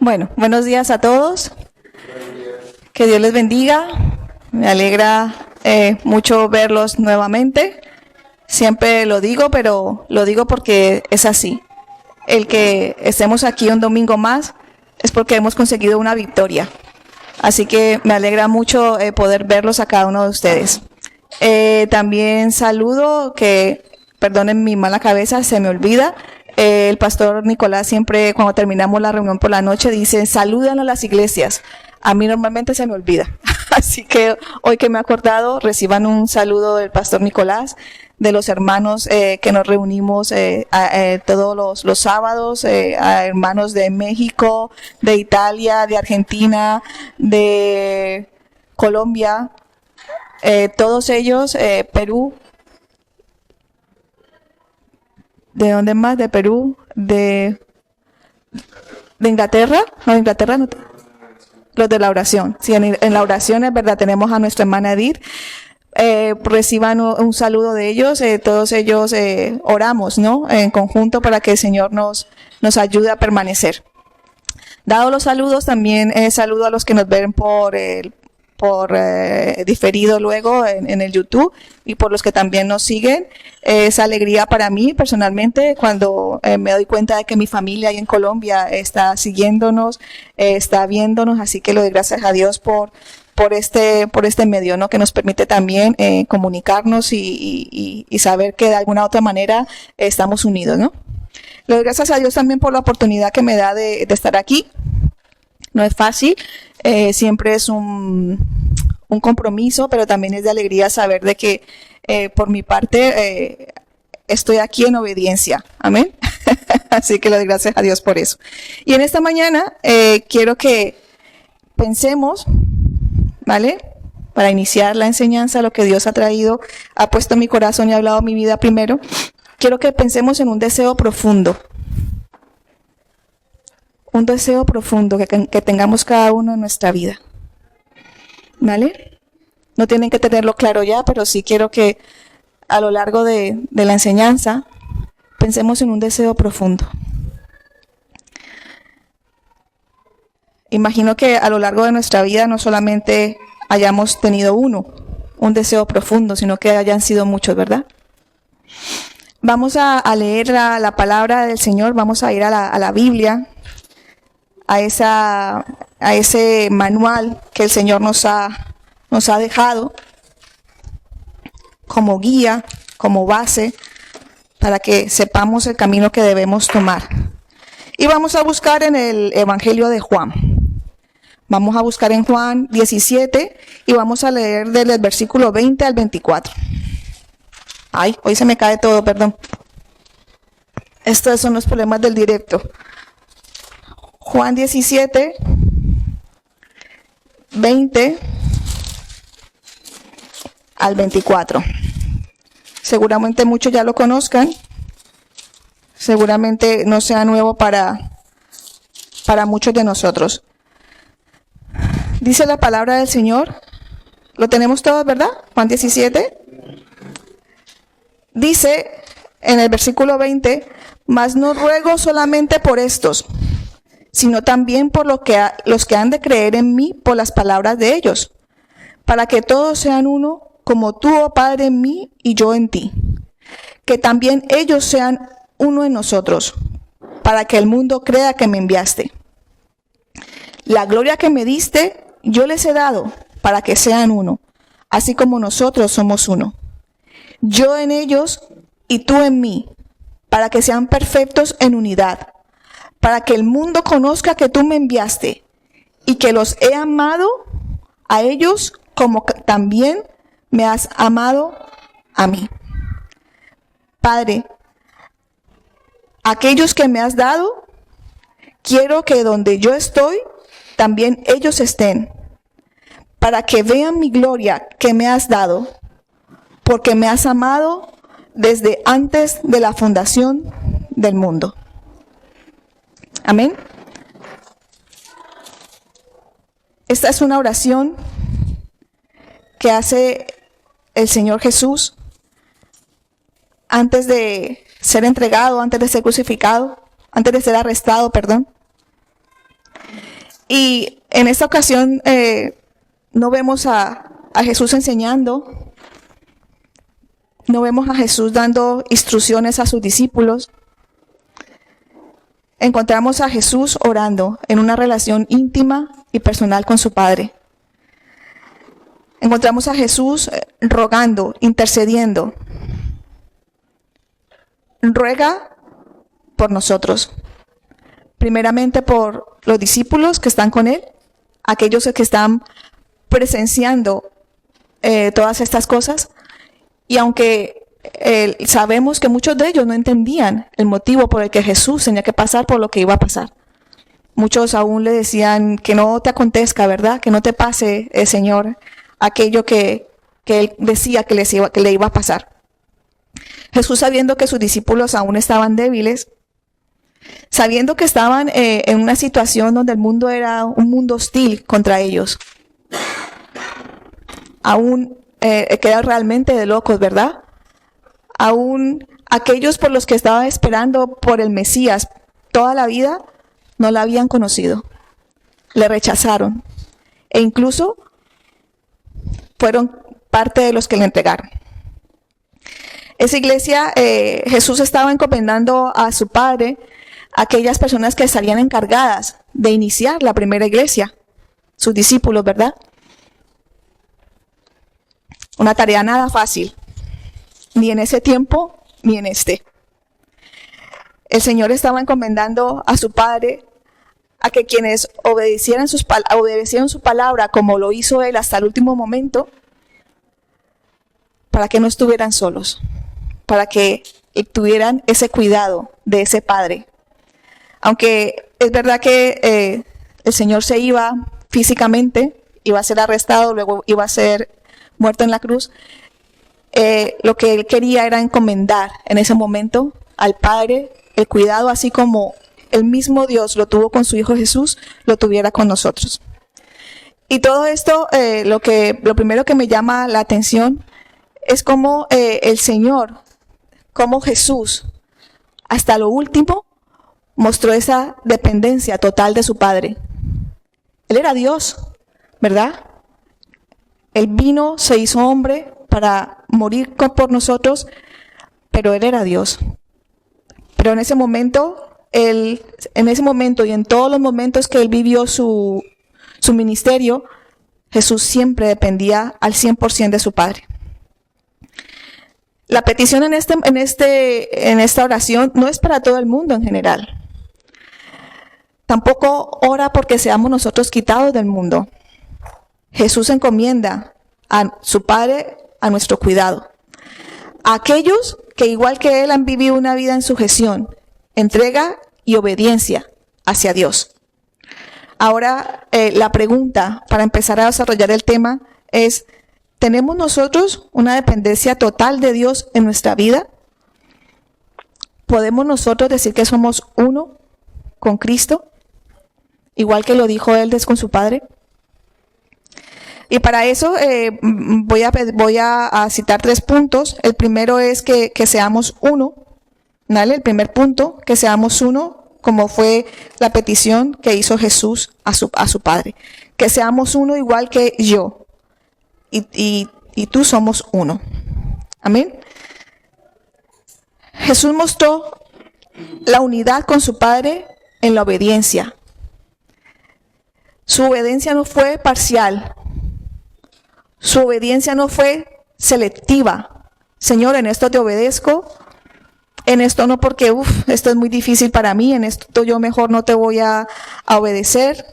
Bueno, buenos días a todos. Que Dios les bendiga. Me alegra mucho verlos nuevamente. Siempre lo digo, pero lo digo porque es así. El que estemos aquí un domingo más es porque hemos conseguido una victoria. Así que me alegra mucho poder verlos a cada uno de ustedes. También saludo, que perdonen mi mala cabeza, se me olvida. El pastor Nicolás siempre cuando terminamos la reunión por la noche dice, saludan a las iglesias. A mí normalmente se me olvida. Así que hoy que me he acordado, reciban un saludo del pastor Nicolás, de los hermanos que nos reunimos todos los sábados, a hermanos de México, de Italia, de Argentina, de Colombia, todos ellos, Perú. ¿De dónde más? De Perú, de Inglaterra, no, de Inglaterra no. Los de la oración, sí, en la oración es verdad, tenemos a nuestra hermana Edith, reciban un saludo de ellos, todos ellos oramos, ¿no? En conjunto para que el Señor nos ayude a permanecer. Dado los saludos, también saludo a los que nos ven por diferido luego en el YouTube y por los que también nos siguen. Es alegría para mí personalmente cuando me doy cuenta de que mi familia ahí en Colombia está siguiéndonos, está viéndonos, así que le doy gracias a Dios por este medio, ¿no? Que nos permite también comunicarnos y saber que de alguna otra manera estamos unidos, ¿no? Le doy gracias a Dios también por la oportunidad que me da de estar aquí. No es fácil, siempre es un compromiso, pero también es de alegría saber de que por mi parte estoy aquí en obediencia. Amén. Así que le doy gracias a Dios por eso. Y en esta mañana quiero que pensemos, ¿vale? Para iniciar la enseñanza, lo que Dios ha traído, ha puesto en mi corazón y ha hablado mi vida primero, quiero que pensemos en un deseo profundo. Un deseo profundo que tengamos cada uno en nuestra vida. ¿Vale? No tienen que tenerlo claro ya, pero sí quiero que a lo largo de la enseñanza pensemos en un deseo profundo. Imagino que a lo largo de nuestra vida no solamente hayamos tenido un deseo profundo, sino que hayan sido muchos, ¿verdad? Vamos a leer la palabra del Señor, vamos a ir a la Biblia, a ese manual que el Señor nos ha dejado como guía, como base, para que sepamos el camino que debemos tomar. Y vamos a buscar en el Evangelio de Juan. Vamos a buscar en Juan 17 y vamos a leer del versículo 20 al 24. Ay, hoy se me cae todo, perdón. Estos son los problemas del directo. Juan 17, 20 al 24. Seguramente muchos ya lo conozcan. Seguramente no sea nuevo para muchos de nosotros. Dice la palabra del Señor. Lo tenemos todos, ¿verdad? Juan 17. Dice en el versículo 20, mas no ruego solamente por estos, sino también por los que han de creer en mí por las palabras de ellos, para que todos sean uno, como tú, oh Padre, en mí y yo en ti. Que también ellos sean uno en nosotros, para que el mundo crea que me enviaste. La gloria que me diste, yo les he dado, para que sean uno, así como nosotros somos uno. Yo en ellos y tú en mí, para que sean perfectos en unidad, para que el mundo conozca que tú me enviaste y que los he amado a ellos como también me has amado a mí. Padre, aquellos que me has dado, quiero que donde yo estoy, también ellos estén, para que vean mi gloria que me has dado, porque me has amado desde antes de la fundación del mundo. Amén. Esta es una oración que hace el Señor Jesús antes de ser entregado, antes de ser crucificado, antes de ser arrestado, perdón. Y en esta ocasión no vemos a Jesús enseñando, no vemos a Jesús dando instrucciones a sus discípulos. Encontramos a Jesús orando en una relación íntima y personal con su Padre. Encontramos a Jesús rogando, intercediendo. Ruega por nosotros. Primeramente por los discípulos que están con Él, aquellos que están presenciando todas estas cosas. Y aunque sabemos que muchos de ellos no entendían el motivo por el que Jesús tenía que pasar por lo que iba a pasar. Muchos aún le decían que no te acontezca, ¿verdad? Que no te pase, Señor, aquello que Él decía que le iba a pasar. Jesús, sabiendo que sus discípulos aún estaban débiles, sabiendo que estaban en una situación donde el mundo era un mundo hostil contra ellos, aún queda realmente de locos, ¿verdad? Aún aquellos por los que estaba esperando por el Mesías toda la vida, no la habían conocido. Le rechazaron. E incluso fueron parte de los que le entregaron. Esa iglesia, Jesús estaba encomendando a su Padre a aquellas personas que estarían encargadas de iniciar la primera iglesia, sus discípulos, ¿verdad? Una tarea nada fácil, ni en ese tiempo, ni en este. El Señor estaba encomendando a su Padre a que quienes obedecieran su palabra como lo hizo Él hasta el último momento, para que no estuvieran solos, para que tuvieran ese cuidado de ese Padre. Aunque es verdad que el Señor se iba físicamente, iba a ser arrestado, luego iba a ser muerto en la cruz, lo que Él quería era encomendar en ese momento al Padre el cuidado, así como el mismo Dios lo tuvo con su Hijo Jesús, lo tuviera con nosotros. Y todo esto, lo primero que me llama la atención es cómo el Señor, cómo Jesús, hasta lo último, mostró esa dependencia total de su Padre. Él era Dios, ¿verdad? Él vino, se hizo hombre para morir por nosotros, pero Él era Dios. Pero en ese momento y en todos los momentos que Él vivió su ministerio, Jesús siempre dependía al 100% de su Padre. La petición en esta oración no es para todo el mundo en general. Tampoco ora porque seamos nosotros quitados del mundo. Jesús encomienda a su Padre a nuestro cuidado. A aquellos que igual que Él han vivido una vida en sujeción, entrega y obediencia hacia Dios. Ahora, la pregunta para empezar a desarrollar el tema es, ¿tenemos nosotros una dependencia total de Dios en nuestra vida? ¿Podemos nosotros decir que somos uno con Cristo? Igual que lo dijo Él con su Padre. Y para eso voy a citar 3 puntos. El primero es que seamos uno. ¿Vale? El primer punto, que seamos uno, como fue la petición que hizo Jesús a su Padre. Que seamos uno igual que yo. Y tú somos uno. Amén. Jesús mostró la unidad con su Padre en la obediencia. Su obediencia no fue parcial. Su obediencia no fue selectiva. Señor, en esto te obedezco. En esto no, porque esto es muy difícil para mí. En esto yo mejor no te voy a obedecer.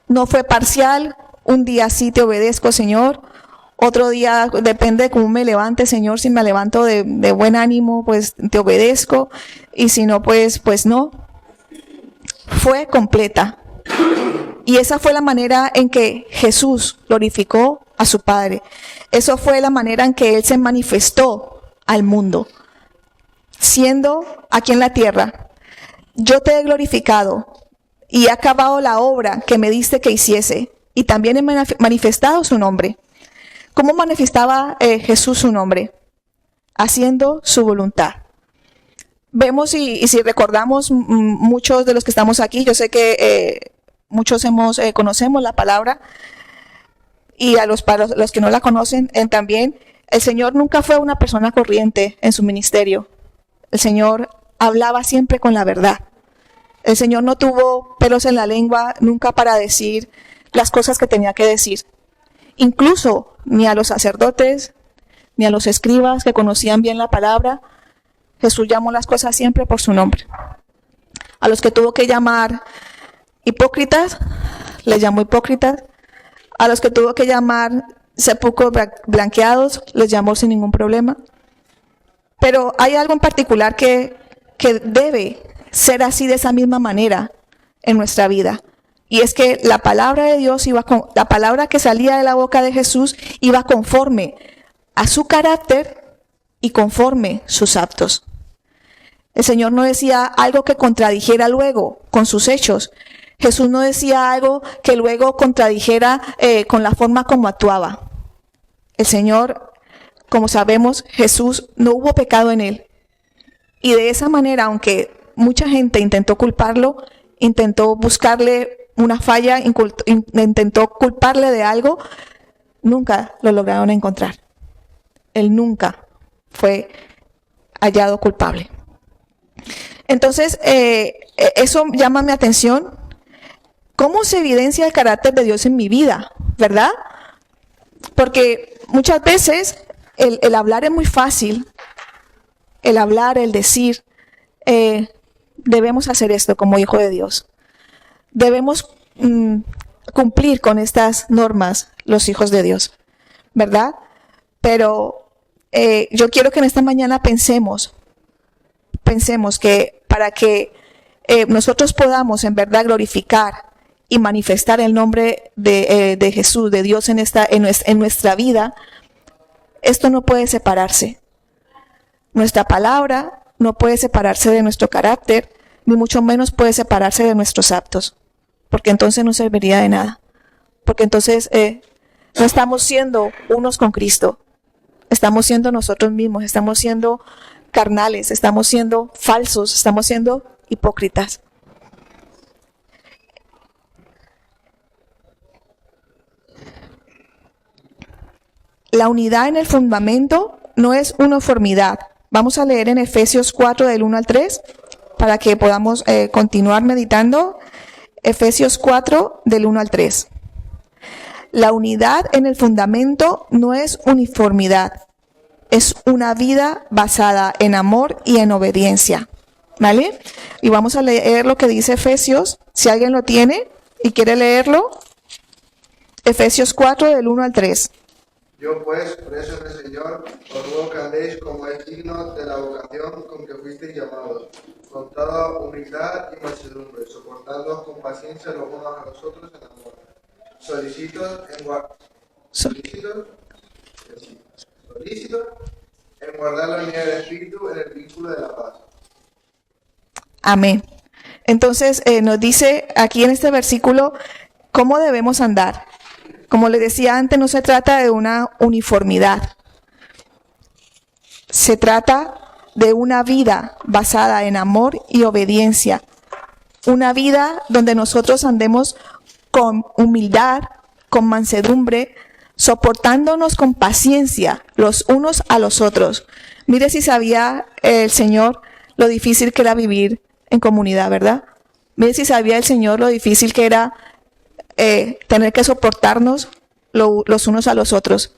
No fue parcial. Un día sí te obedezco, Señor. Otro día depende de cómo me levante, Señor. Si me levanto de buen ánimo, pues te obedezco. Y si no, pues no. Fue completa. Y esa fue la manera en que Jesús glorificó a su Padre. Eso fue la manera en que Él se manifestó al mundo. Siendo aquí en la tierra, yo te he glorificado y he acabado la obra que me diste que hiciese. Y también he manifestado su nombre. ¿Cómo manifestaba Jesús su nombre? Haciendo su voluntad. Vemos y si recordamos muchos de los que estamos aquí, yo sé que muchos conocemos la palabra, y para los que no la conocen también, el Señor nunca fue una persona corriente en su ministerio. El Señor hablaba siempre con la verdad. El Señor no tuvo pelos en la lengua nunca para decir las cosas que tenía que decir. Incluso ni a los sacerdotes, ni a los escribas que conocían bien la palabra, Jesús llamó las cosas siempre por su nombre. A los que tuvo que llamar hipócritas, les llamó hipócritas. A los que tuvo que llamar sepulcros blanqueados, les llamó sin ningún problema. Pero hay algo en particular que debe ser así, de esa misma manera en nuestra vida. Y es que la palabra de Dios la palabra que salía de la boca de Jesús iba conforme a su carácter y conforme sus actos. El Señor no decía algo que contradijera luego con sus hechos. Jesús no decía algo que luego contradijera con la forma como actuaba. El Señor, como sabemos, Jesús, no hubo pecado en él. Y de esa manera, aunque mucha gente intentó culparlo, intentó buscarle una falla, intentó culparle de algo, nunca lo lograron encontrar. Él nunca fue hallado culpable. Entonces, eso llama mi atención. ¿Cómo se evidencia el carácter de Dios en mi vida? ¿Verdad? Porque muchas veces el hablar es muy fácil. El hablar, el decir, debemos hacer esto como hijo de Dios. Debemos cumplir con estas normas los hijos de Dios, ¿verdad? Pero yo quiero que en esta mañana pensemos que para que nosotros podamos en verdad glorificar y manifestar el nombre de Jesús, de Dios en nuestra vida, esto no puede separarse. Nuestra palabra no puede separarse de nuestro carácter, ni mucho menos puede separarse de nuestros actos, porque entonces no serviría de nada. Porque entonces no estamos siendo unos con Cristo, estamos siendo nosotros mismos, estamos siendo carnales, estamos siendo falsos, estamos siendo hipócritas. La unidad en el fundamento no es uniformidad. Vamos a leer en Efesios 4 del 1 al 3 para que podamos continuar meditando. Efesios 4 del 1 al 3. La unidad en el fundamento no es uniformidad, es una vida basada en amor y en obediencia. ¿Vale? Y vamos a leer lo que dice Efesios, si alguien lo tiene y quiere leerlo. Efesios 4 del 1 al 3. Yo pues, preso en el Señor, os ruego que andéis como es digno de la vocación con que fuisteis llamados, con toda humildad y mansedumbre, soportándoos con paciencia los unos a los otros en amor, solícitos en guardar la unidad del Espíritu en el vínculo de la paz. Amén. Entonces nos dice aquí en este versículo cómo debemos andar. Como les decía antes, no se trata de una uniformidad. Se trata de una vida basada en amor y obediencia. Una vida donde nosotros andemos con humildad, con mansedumbre, soportándonos con paciencia los unos a los otros. Mire si sabía el Señor lo difícil que era vivir en comunidad, ¿verdad? Mire si sabía el Señor lo difícil que era tener que soportarnos los unos a los otros.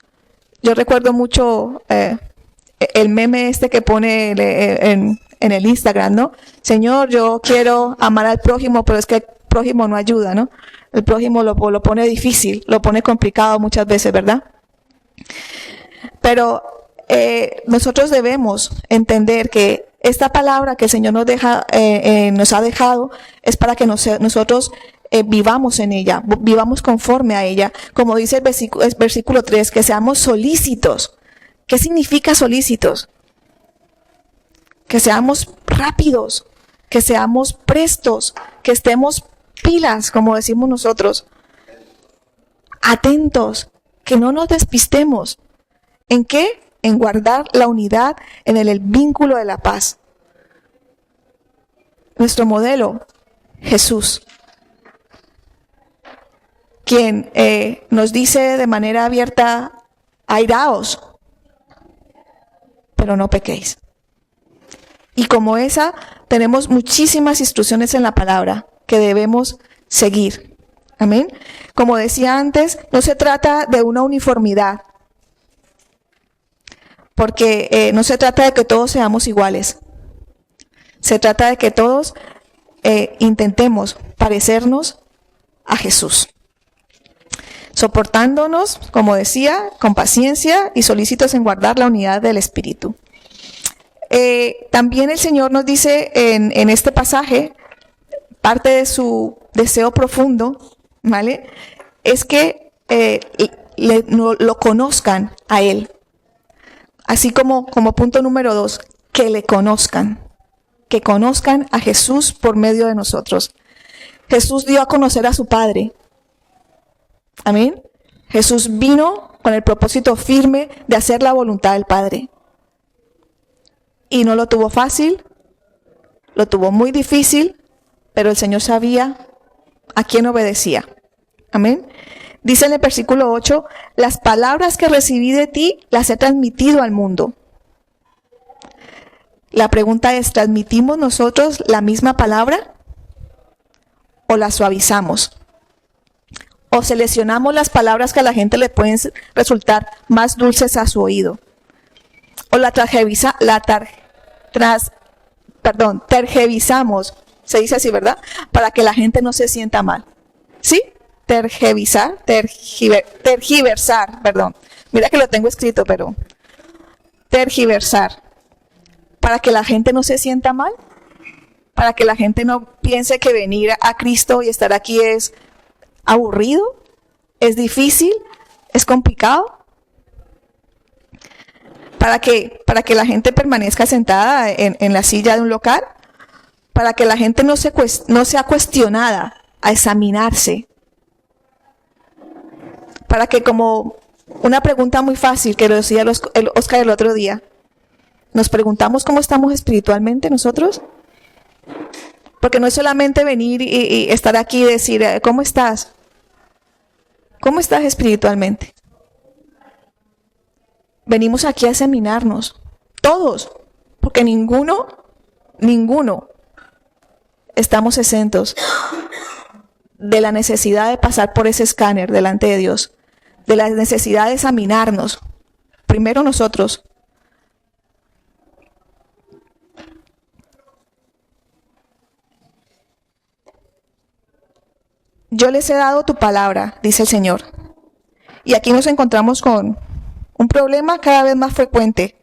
Yo recuerdo mucho el meme que pone en el Instagram, ¿no? Señor, yo quiero amar al prójimo, pero es que el prójimo no ayuda, ¿no? El prójimo lo pone difícil, lo pone complicado muchas veces, ¿verdad? Pero nosotros debemos entender que esta palabra que el Señor nos ha dejado es para que nosotros vivamos en ella, vivamos conforme a ella. Como dice el versículo 3, que seamos solícitos. ¿Qué significa solícitos? Que seamos rápidos, que seamos prestos, que estemos pilas, como decimos nosotros, atentos, que no nos despistemos. ¿En qué? En guardar la unidad en el vínculo de la paz. Nuestro modelo, Jesús. quien nos dice de manera abierta, airaos, pero no pequéis. Y como esa, tenemos muchísimas instrucciones en la palabra que debemos seguir. Amén. Como decía antes, no se trata de una uniformidad, porque no se trata de que todos seamos iguales. Se trata de que todos intentemos parecernos a Jesús, soportándonos, como decía, con paciencia y solícitos en guardar la unidad del Espíritu. También el Señor nos dice en este pasaje, parte de su deseo profundo, ¿vale?, es que lo conozcan a Él. Así como punto número 2, que le conozcan. Que conozcan a Jesús por medio de nosotros. Jesús dio a conocer a su Padre. Amén. Jesús vino con el propósito firme de hacer la voluntad del Padre. Y no lo tuvo fácil, lo tuvo muy difícil, pero el Señor sabía a quién obedecía. Amén. Dice en el versículo 8, las palabras que recibí de ti las he transmitido al mundo. La pregunta es, ¿transmitimos nosotros la misma palabra o la suavizamos? ¿O seleccionamos las palabras que a la gente le pueden resultar más dulces a su oído? ¿O tergiversamos? Se dice así, ¿verdad? Para que la gente no se sienta mal. ¿Sí? Tergiversar, perdón. Mira que lo tengo escrito, pero tergiversar. Para que la gente no se sienta mal, para que la gente no piense que venir a Cristo y estar aquí es aburrido, es difícil, es complicado. Para que la gente permanezca sentada en la silla de un local, para que la gente no sea cuestionada a examinarse. Para que, como una pregunta muy fácil que lo decía Oscar el otro día, nos preguntamos cómo estamos espiritualmente nosotros. Porque no es solamente venir y estar aquí y decir, ¿cómo estás? ¿Cómo estás espiritualmente? Venimos aquí a examinarnos, todos, porque ninguno estamos exentos de la necesidad de pasar por ese escáner delante de Dios, de la necesidad de examinarnos, primero nosotros. Yo les he dado tu palabra, dice el Señor. Y aquí nos encontramos con un problema cada vez más frecuente,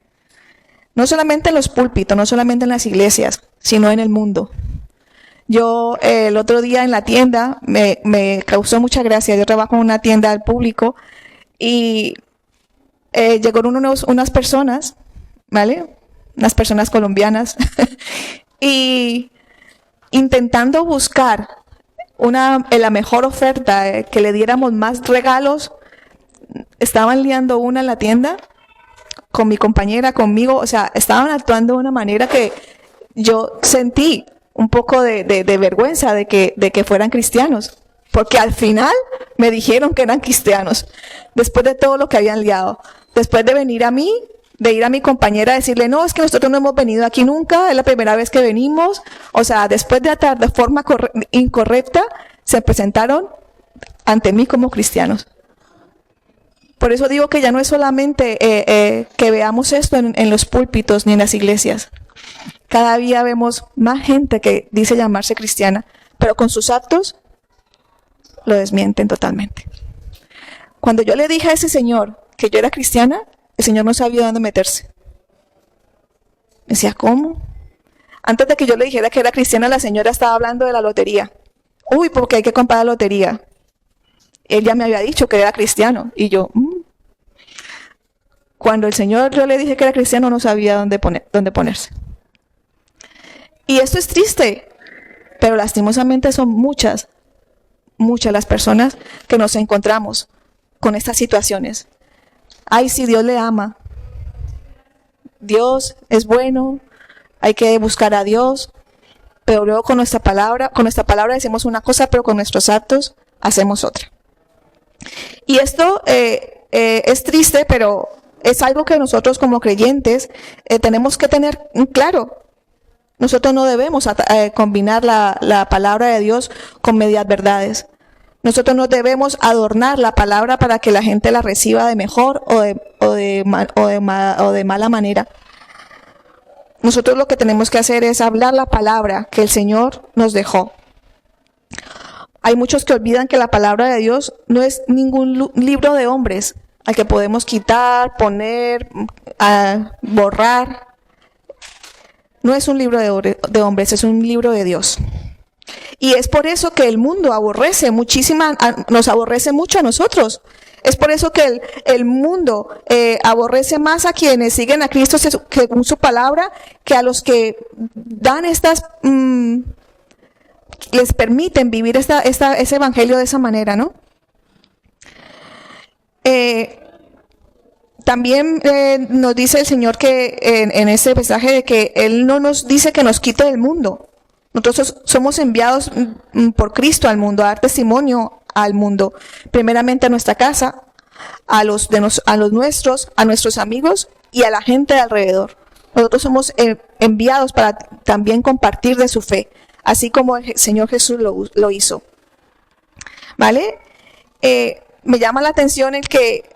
no solamente en los púlpitos, no solamente en las iglesias, sino en el mundo. Yo el otro día en la tienda me causó mucha gracia. Yo trabajo en una tienda al público y llegaron unas personas, ¿vale? Unas personas colombianas y intentando buscar la mejor oferta, que le diéramos más regalos. Estaban liando una en la tienda con mi compañera, conmigo, o sea, estaban actuando de una manera que yo sentí un poco de vergüenza de que fueran cristianos, porque al final me dijeron que eran cristianos, después de todo lo que habían liado, después de venir a mí, de ir a mi compañera a decirle, no, es que nosotros no hemos venido aquí nunca, es la primera vez que venimos, o sea, después de actuar de forma incorrecta, se presentaron ante mí como cristianos. Por eso digo que ya no es solamente que veamos esto en los púlpitos ni en las iglesias. Cada día vemos más gente que dice llamarse cristiana, pero con sus actos lo desmienten totalmente. Cuando yo le dije a ese señor que yo era cristiana, el señor no sabía dónde meterse. Me decía, ¿cómo? Antes de que yo le dijera que era cristiana, la señora estaba hablando de la lotería. Uy, porque hay que comprar la lotería. Él ya me había dicho que era cristiano. Y yo, Cuando el Señor, yo le dije que era cristiano, no sabía dónde ponerse. Y esto es triste, pero lastimosamente son muchas las personas que nos encontramos con estas situaciones. Ay, si Dios le ama. Dios es bueno, hay que buscar a Dios, pero luego con nuestra palabra decimos una cosa, pero con nuestros actos hacemos otra. Y esto es triste, pero es algo que nosotros como creyentes tenemos que tener claro. Nosotros no debemos combinar la palabra de Dios con medias verdades. Nosotros no debemos adornar la palabra para que la gente la reciba de mejor o de mala manera. Nosotros lo que tenemos que hacer es hablar la palabra que el Señor nos dejó. Hay muchos que olvidan que la palabra de Dios no es ningún libro de hombres al que podemos quitar, poner, borrar. No es un libro de hombres, es un libro de Dios. Y es por eso que el mundo nos aborrece mucho a nosotros. Es por eso que el mundo aborrece más a quienes siguen a Cristo según su palabra que a los que dan les permiten vivir ese evangelio de esa manera, ¿no? También nos dice el Señor que en ese mensaje de que Él no nos dice que nos quite del mundo. Nosotros somos enviados por Cristo al mundo, a dar testimonio al mundo. Primeramente a nuestra casa, a los nuestros, a nuestros amigos y a la gente de alrededor. Nosotros somos enviados para también compartir de su fe, así como el Señor Jesús lo hizo. ¿Vale? Me llama la atención el que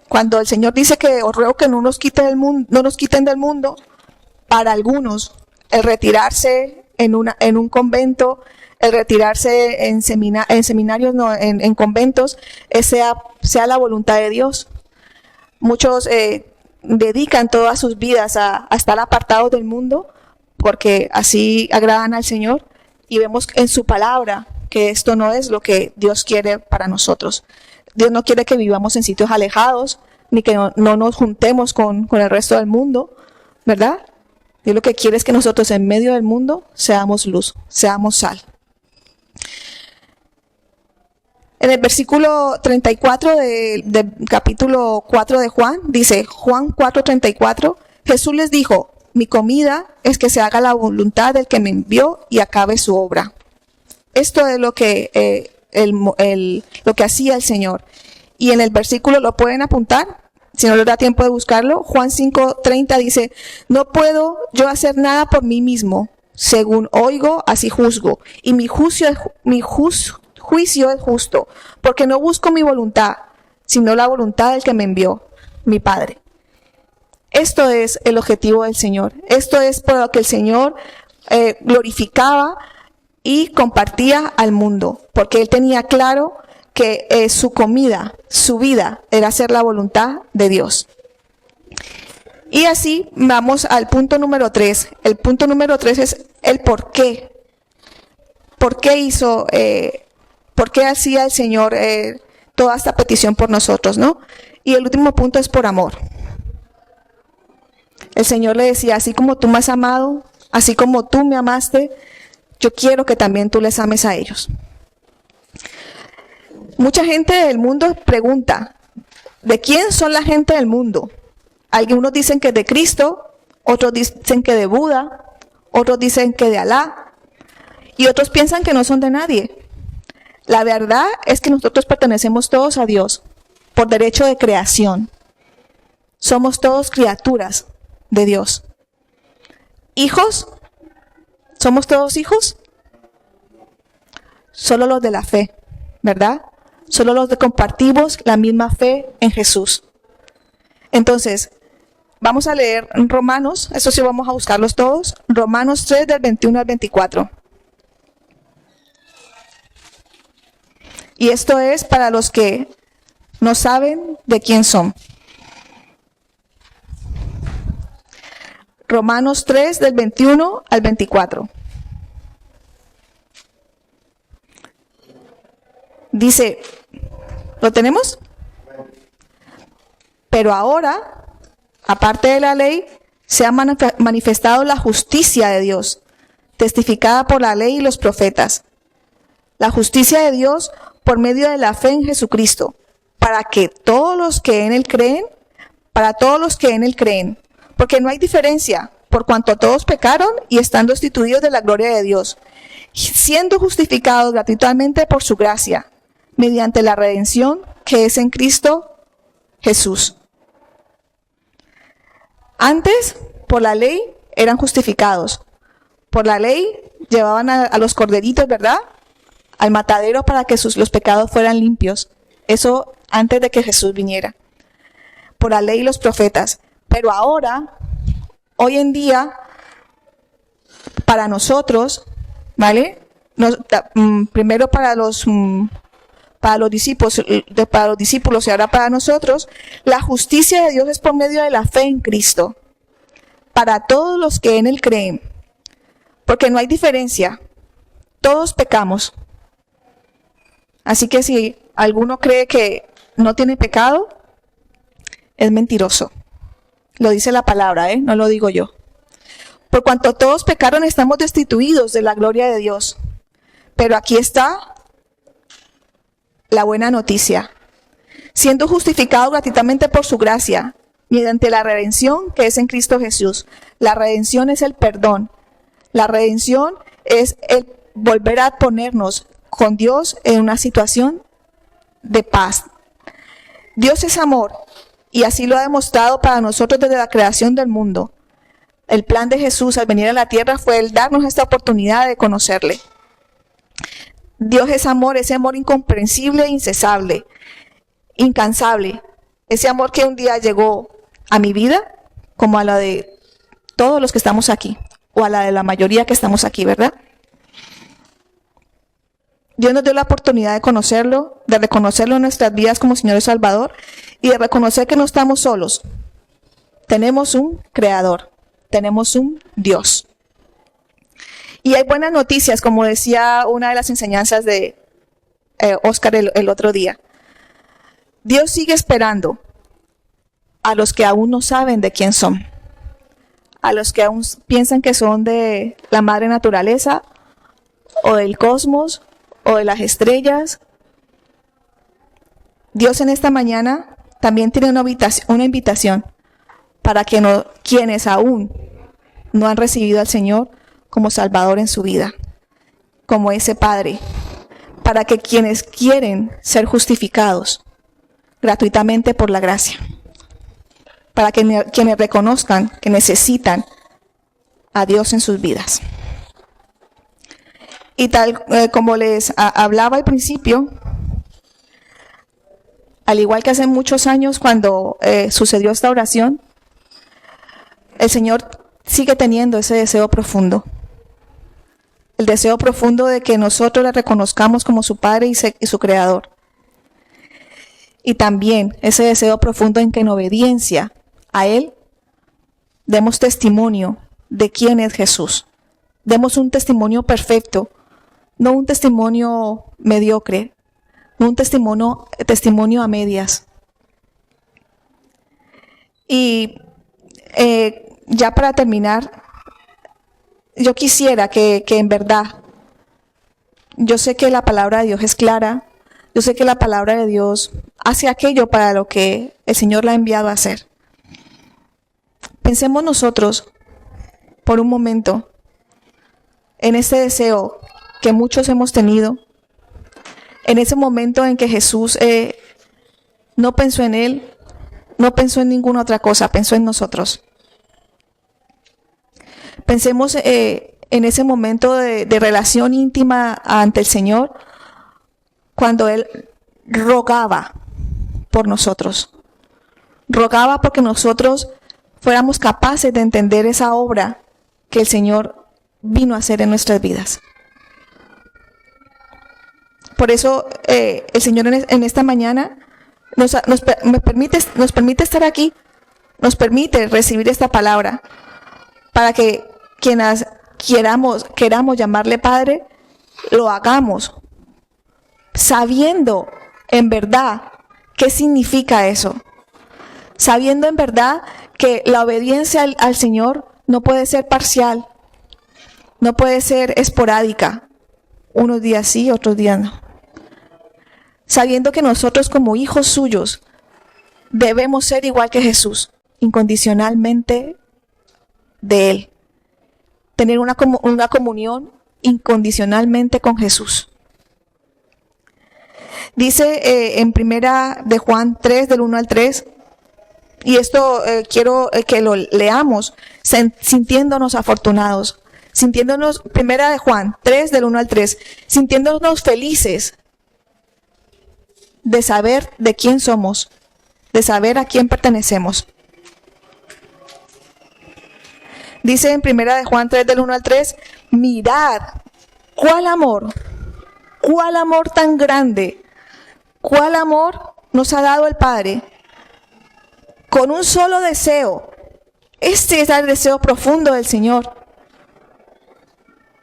cuando el Señor dice que os ruego que no nos quiten del mundo, para algunos el retirarse en un convento, el retirarse en seminarios, no, en conventos, sea la voluntad de Dios. Muchos dedican todas sus vidas a estar apartados del mundo porque así agradan al Señor, y vemos en su palabra que esto no es lo que Dios quiere para nosotros. Dios no quiere que vivamos en sitios alejados, ni que no nos juntemos con el resto del mundo, ¿verdad? Dios lo que quiere es que nosotros en medio del mundo seamos luz, seamos sal. En el versículo 34 del capítulo 4 de Juan, dice Juan 4:34, Jesús les dijo: mi comida es que se haga la voluntad del que me envió y acabe su obra. Esto es lo que hacía el Señor. Y en el versículo, lo pueden apuntar, si no les da tiempo de buscarlo, Juan 5:30 dice: no puedo yo hacer nada por mí mismo, según oigo, así juzgo, y mi juicio es justo, porque no busco mi voluntad, sino la voluntad del que me envió, mi Padre. Esto es el objetivo del Señor. Esto es por lo que el Señor glorificaba y compartía al mundo, porque Él tenía claro que su comida, su vida, era hacer la voluntad de Dios. Y así vamos al punto número 3. El punto número 3 es el por qué. ¿Por qué hacía el Señor toda esta petición por nosotros, no? Y el último punto es por amor. El Señor le decía: así como tú me has amado, así como tú me amaste, yo quiero que también tú les ames a ellos. Mucha gente del mundo pregunta: ¿de quién son la gente del mundo? Algunos dicen que de Cristo, otros dicen que de Buda, otros dicen que de Alá, y otros piensan que no son de nadie. La verdad es que nosotros pertenecemos todos a Dios por derecho de creación. Somos todos criaturas de Dios. ¿Hijos? ¿Somos todos hijos? Solo los de la fe, ¿verdad? Solo los que compartimos la misma fe en Jesús. Entonces, vamos a leer Romanos, eso sí vamos a buscarlos todos, Romanos 3 del 21 al 24. Y esto es para los que no saben de quién son. Romanos 3 del 21 al 24. Dice, ¿lo tenemos? Pero ahora, aparte de la ley, se ha manifestado la justicia de Dios, testificada por la ley y los profetas. La justicia de Dios por medio de la fe en Jesucristo, para todos los que en Él creen, porque no hay diferencia, por cuanto todos pecaron y están destituidos de la gloria de Dios, siendo justificados gratuitamente por su gracia, mediante la redención que es en Cristo Jesús. Antes, por la ley, eran justificados. Por la ley, llevaban a los corderitos, ¿verdad?, al matadero para que los pecados fueran limpios. Eso antes de que Jesús viniera. Por la ley y los profetas. Pero ahora, hoy en día, para nosotros, ¿vale? Primero para los discípulos y ahora para nosotros, la justicia de Dios es por medio de la fe en Cristo, para todos los que en Él creen, porque no hay diferencia, todos pecamos. Así que si alguno cree que no tiene pecado, es mentiroso. Lo dice la palabra, no lo digo yo. Por cuanto todos pecaron, estamos destituidos de la gloria de Dios. Pero aquí está la buena noticia. Siendo justificados gratuitamente por su gracia, mediante la redención que es en Cristo Jesús. La redención es el perdón. La redención es el volver a ponernos con Dios en una situación de paz. Dios es amor y así lo ha demostrado para nosotros desde la creación del mundo. El plan de Jesús al venir a la tierra fue el darnos esta oportunidad de conocerle. Dios es amor, ese amor incomprensible, incesable, incansable. Ese amor que un día llegó a mi vida, como a la de todos los que estamos aquí, o a la de la mayoría que estamos aquí, ¿verdad? Dios nos dio la oportunidad de conocerlo, de reconocerlo en nuestras vidas como Señor y Salvador, y de reconocer que no estamos solos. Tenemos un Creador, tenemos un Dios. Y hay buenas noticias, como decía una de las enseñanzas de Oscar el otro día. Dios sigue esperando a los que aún no saben de quién son, a los que aún piensan que son de la madre naturaleza, o del cosmos, o de las estrellas. Dios en esta mañana también tiene una invitación para que quienes aún no han recibido al Señor como Salvador en su vida, como ese Padre, para que quienes quieren ser justificados gratuitamente por la gracia, para que quienes reconozcan que necesitan a Dios en sus vidas. Y tal como les hablaba al principio, al igual que hace muchos años cuando sucedió esta oración, el Señor sigue teniendo ese deseo profundo. El deseo profundo de que nosotros le reconozcamos como su Padre y su Creador. Y también ese deseo profundo en que en obediencia a Él demos testimonio de quién es Jesús. Demos un testimonio perfecto, no un testimonio mediocre, no un testimonio a medias. Y ya para terminar, yo quisiera que en verdad, yo sé que la palabra de Dios es clara, yo sé que la palabra de Dios hace aquello para lo que el Señor la ha enviado a hacer. Pensemos nosotros por un momento en ese deseo que muchos hemos tenido, en ese momento en que Jesús no pensó en Él, no pensó en ninguna otra cosa, pensó en nosotros. Pensemos en ese momento de relación íntima ante el Señor, cuando Él rogaba por nosotros. Rogaba porque nosotros fuéramos capaces de entender esa obra que el Señor vino a hacer en nuestras vidas. Por eso el Señor en esta mañana nos permite estar aquí, nos permite recibir esta palabra, para que quienes queramos llamarle Padre, lo hagamos, sabiendo en verdad qué significa eso, sabiendo en verdad que la obediencia al Señor no puede ser parcial, no puede ser esporádica, unos días sí, otros días no. Sabiendo que nosotros como hijos suyos debemos ser igual que Jesús, incondicionalmente de Él. Tener una comunión incondicionalmente con Jesús. Dice en primera de Juan 3, del 1 al 3, y esto quiero que lo leamos, sintiéndonos afortunados, sintiéndonos, primera de Juan 3, del 1 al 3, sintiéndonos felices de saber de quién somos, de saber a quién pertenecemos. Dice en primera de Juan 3, del 1 al 3, mirad, cuál amor tan grande, cuál amor nos ha dado el Padre, con un solo deseo. Este es el deseo profundo del Señor.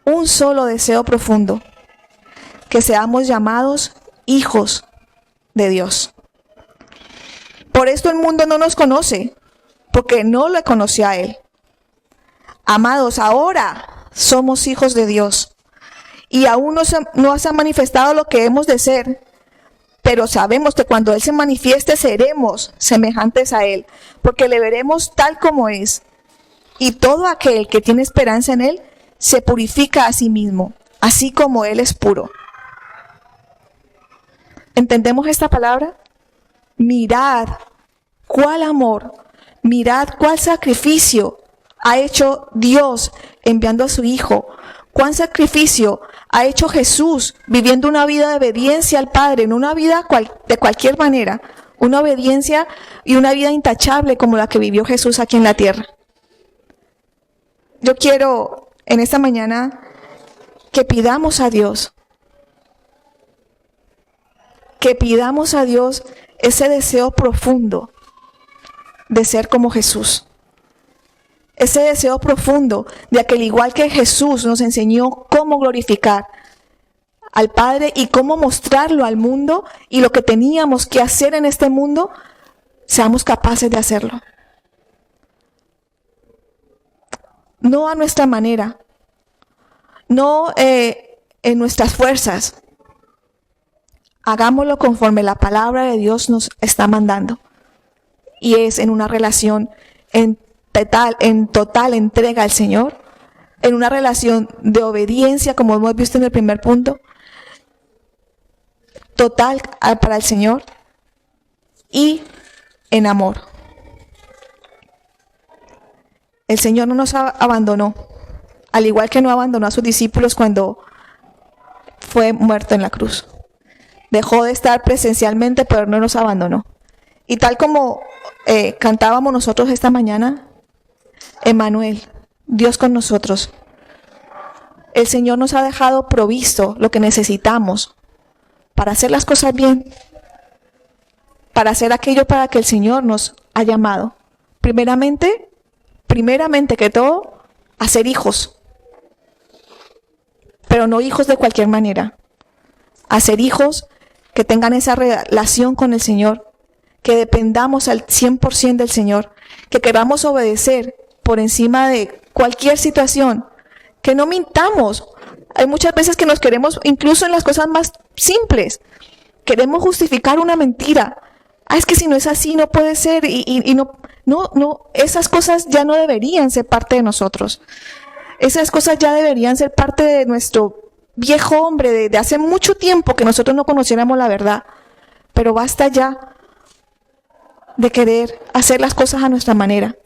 Un solo deseo profundo. Que seamos llamados hijos de Dios. Por esto el mundo no nos conoce, porque no le conoció a Él. Amados, ahora somos hijos de Dios. Y aún no se ha manifestado lo que hemos de ser. Pero sabemos que cuando Él se manifieste seremos semejantes a Él, porque le veremos tal como es. Y todo aquel que tiene esperanza en Él se purifica a sí mismo, así como Él es puro. ¿Entendemos esta palabra? Mirad cuál amor, mirad cuál sacrificio ha hecho Dios enviando a su Hijo. Cuán sacrificio ha hecho Jesús viviendo una vida de obediencia al Padre, en una vida de cualquier manera, una obediencia y una vida intachable como la que vivió Jesús aquí en la tierra. Yo quiero en esta mañana que pidamos a Dios ese deseo profundo de ser como Jesús. Ese deseo profundo de que al igual que Jesús nos enseñó cómo glorificar al Padre y cómo mostrarlo al mundo y lo que teníamos que hacer en este mundo, seamos capaces de hacerlo. No a nuestra manera, no en nuestras fuerzas. Hagámoslo conforme la palabra de Dios nos está mandando. Y es en una relación en total entrega al Señor, en una relación de obediencia, como hemos visto en el primer punto, total para el Señor y en amor. El Señor no nos abandonó, al igual que no abandonó a sus discípulos cuando fue muerto en la cruz. Dejó de estar presencialmente, pero no nos abandonó. Y tal como cantábamos nosotros esta mañana, Emmanuel, Dios con nosotros. El Señor nos ha dejado provisto lo que necesitamos para hacer las cosas bien, para hacer aquello para que el Señor nos ha llamado. Primeramente que todo, a ser hijos, pero no hijos de cualquier manera, a ser hijos que tengan esa relación con el Señor, que dependamos al 100% del Señor, que queramos obedecer por encima de cualquier situación, que no mintamos. Hay muchas veces que nos queremos, incluso en las cosas más simples, queremos justificar una mentira. Es que si no es así no puede ser, y no, esas cosas ya no deberían ser parte de nosotros. Esas cosas ya deberían ser parte de nuestro viejo hombre, de hace mucho tiempo que nosotros no conociéramos la verdad. Pero basta ya de querer hacer las cosas a nuestra manera.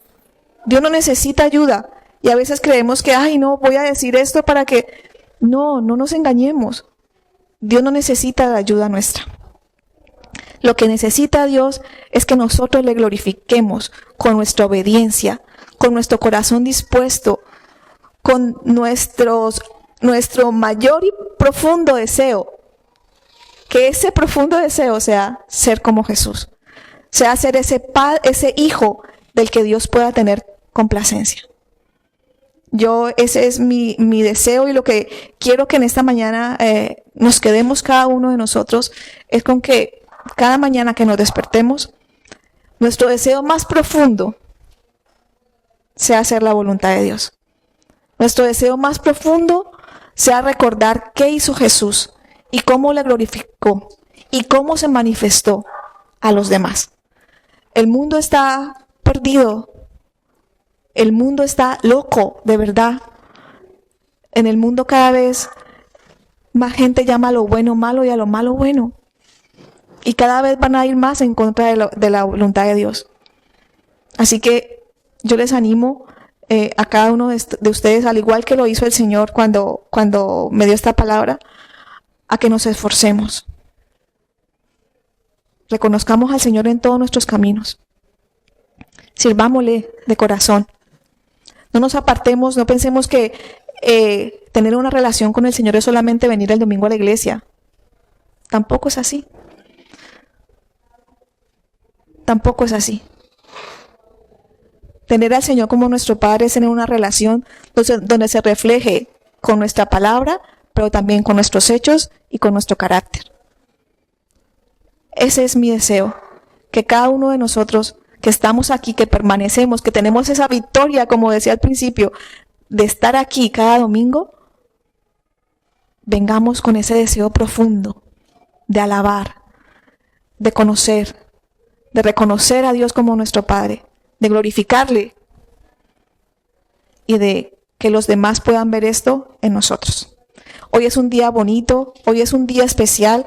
Dios no necesita ayuda. Y a veces creemos que, no, voy a decir esto para que... No nos engañemos. Dios no necesita la ayuda nuestra. Lo que necesita Dios es que nosotros le glorifiquemos con nuestra obediencia, con nuestro corazón dispuesto, con nuestro mayor y profundo deseo. Que ese profundo deseo sea ser como Jesús. Sea ser ese hijo del que Dios pueda tener complacencia. Ese es mi deseo, y lo que quiero que en esta mañana nos quedemos cada uno de nosotros es con que cada mañana que nos despertemos, nuestro deseo más profundo sea hacer la voluntad de Dios. Nuestro deseo más profundo sea recordar qué hizo Jesús y cómo le glorificó y cómo se manifestó a los demás. El mundo está perdido. El mundo está loco, de verdad. En el mundo cada vez más gente llama a lo bueno malo y a lo malo bueno. y cada vez van a ir más en contra de la voluntad de Dios. Así que yo les animo a cada uno de ustedes, al igual que lo hizo el Señor cuando me dio esta palabra, a que nos esforcemos. Reconozcamos al Señor en todos nuestros caminos. Sirvámosle de corazón. No nos apartemos, no pensemos que tener una relación con el Señor es solamente venir el domingo a la iglesia. Tampoco es así. Tampoco es así. Tener al Señor como nuestro Padre es tener una relación donde se refleje con nuestra palabra, pero también con nuestros hechos y con nuestro carácter. Ese es mi deseo, que cada uno de nosotros que estamos aquí, que permanecemos, que tenemos esa victoria, como decía al principio, de estar aquí cada domingo, vengamos con ese deseo profundo de alabar, de conocer, de reconocer a Dios como nuestro Padre, de glorificarle y de que los demás puedan ver esto en nosotros. Hoy es un día bonito, hoy es un día especial,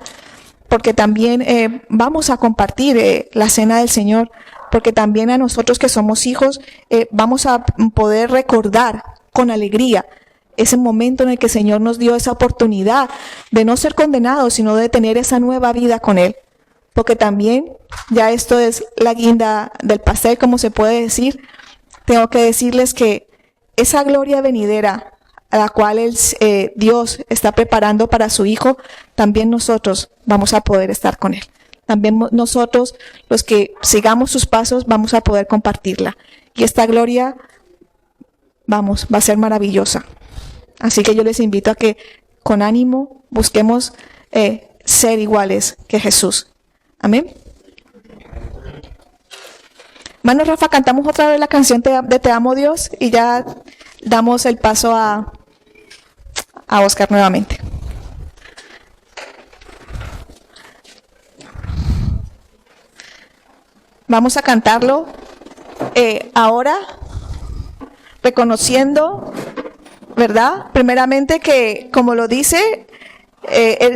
porque también vamos a compartir la cena del Señor, porque también a nosotros que somos hijos vamos a poder recordar con alegría ese momento en el que el Señor nos dio esa oportunidad de no ser condenados, sino de tener esa nueva vida con Él. Porque también, ya esto es la guinda del pastel, como se puede decir, tengo que decirles que esa gloria venidera a la cual Dios está preparando para su Hijo, también nosotros vamos a poder estar con Él. También nosotros, los que sigamos sus pasos, vamos a poder compartirla. Y esta gloria, va a ser maravillosa. Así que yo les invito a que con ánimo busquemos ser iguales que Jesús. Amén. Hermano Rafa, cantamos otra vez la canción de Te amo Dios y ya damos el paso a Oscar nuevamente. Vamos a cantarlo ahora, reconociendo, ¿verdad? Primeramente que, como lo dice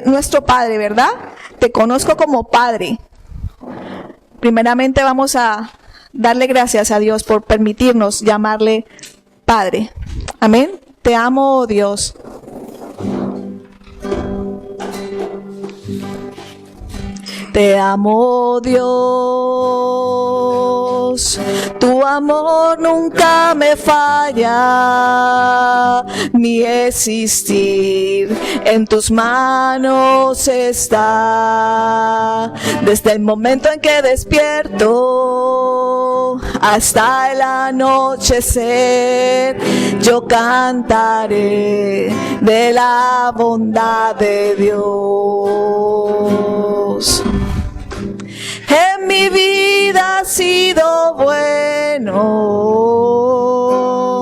nuestro Padre, ¿verdad? Te conozco como Padre. Primeramente vamos a darle gracias a Dios por permitirnos llamarle Padre. Amén. Te amo, Dios. Te amo, Dios, tu amor nunca me falla, mi existir en tus manos está. Desde el momento en que despierto hasta el anochecer, yo cantaré de la bondad de Dios. En mi vida ha sido bueno,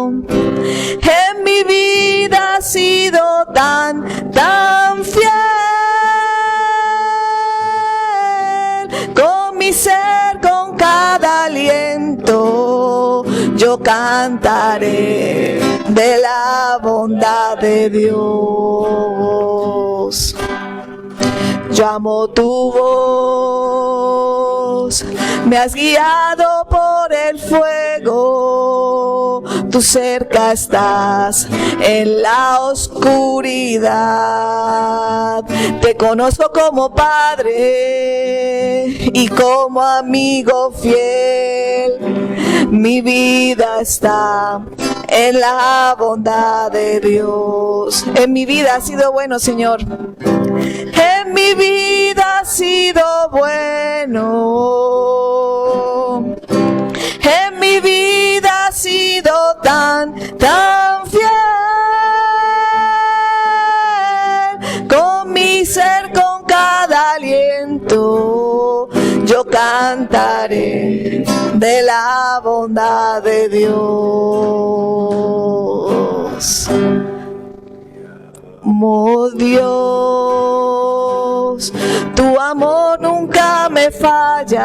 en mi vida ha sido tan fiel. Con mi ser, con cada aliento, yo cantaré de la bondad de Dios. Yo amo tu voz, me has guiado por el fuego, tú cerca estás en la oscuridad. Te conozco como Padre y como amigo fiel, mi vida está en la bondad de Dios. En mi vida ha sido bueno, Señor. En mi vida ha sido bueno, en mi vida ha sido tan fiel. Con mi ser, con cada aliento, yo cantaré de la bondad de Dios. Oh Dios, tu amor nunca me falla,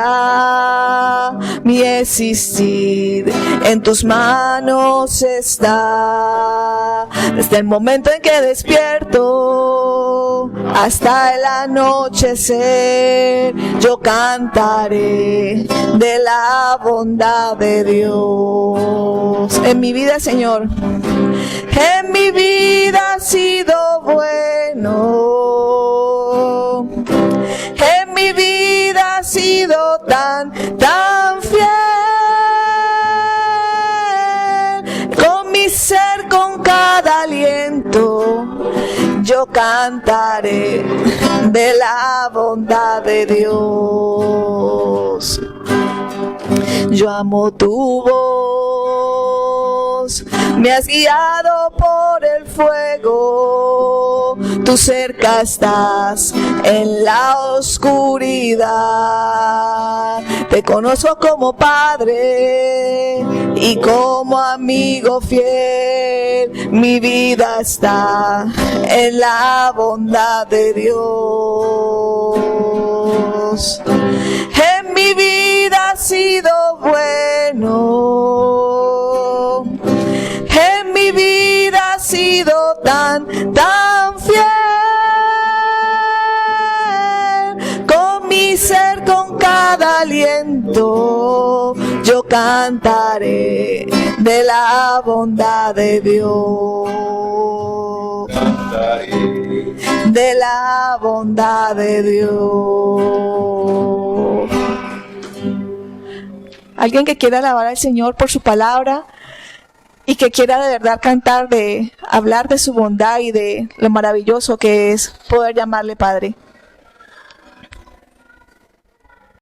mi existir en tus manos está. Desde el momento en que despierto hasta el anochecer. Yo cantaré de la bondad de Dios. En mi vida, Señor, en mi vida ha sido bueno. En mi vida ha sido tan fiel. Con mi ser, con cada aliento, yo cantaré de la bondad de Dios. Yo amo tu voz, me has guiado por el fuego, tú cerca estás en la oscuridad. Te conozco como Padre y como amigo fiel, mi vida está en la bondad de Dios. En mi vida ha sido bueno, en mi vida ha sido tan fiel. Con mi ser, con cada aliento, yo cantaré de la bondad de Dios. De la bondad de Dios. Alguien que quiera alabar al Señor por su palabra y que quiera de verdad cantar, hablar de su bondad y de lo maravilloso que es poder llamarle Padre.